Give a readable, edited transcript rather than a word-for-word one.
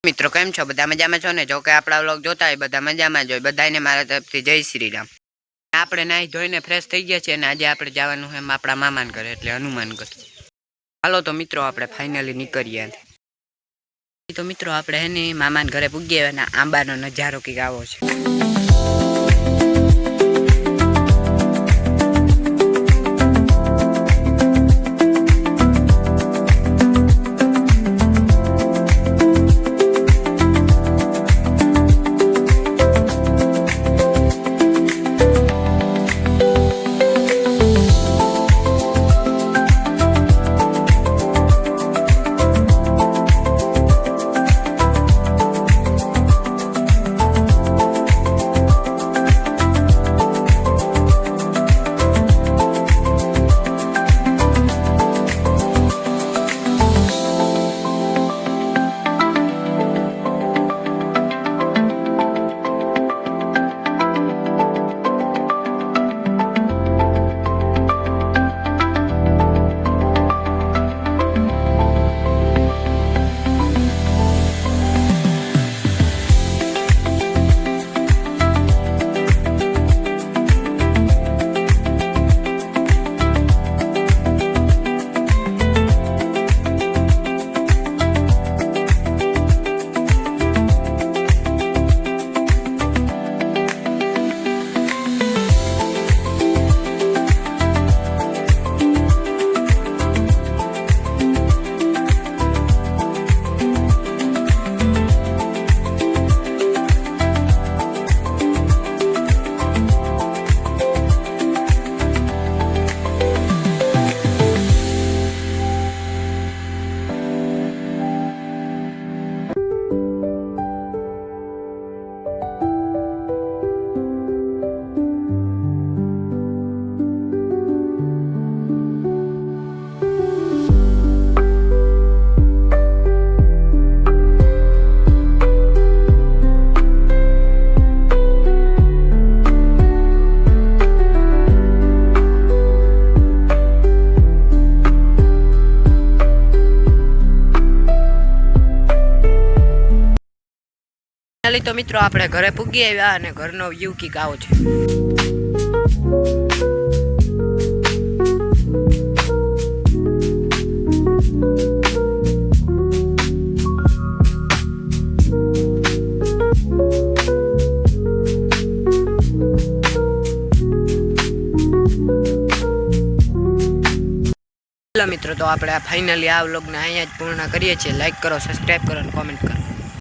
મિત્રો કેમ છો? બધા મજામાં છો ને? જો કે આપણા વ્લોગ જોતા હોય બધા મજામાં જ હોય. બધાને મારા તરફથી જય શ્રી રામ. આપણે નાહી ધોઈને ફ્રેશ થઈ ગયા છે અને આજે આપણે જવાનું છે આપણા મામાને ઘરે, એટલે હનુમાન ઘર. હાલો તો મિત્રો આપણે ફાઇનલી નીકળીએ. તો મિત્રો આપણે હે ને મામાને ઘરે પૂગી આવ્યા અને આંબાનો નજારો કંઈક આવો છે. તો મિત્રો આપણે ઘરે પૂગી આવ્યા અને ઘરનો વ્યૂ કંઈક આવો છે. મિત્રો તો આપણે ફાઇનલી આ વ્લોગને અહીંયા જ પૂર્ણ કરીએ છીએ. લાઈક કરો, સબસ્ક્રાઈબ કરો અને કોમેન્ટ કરો.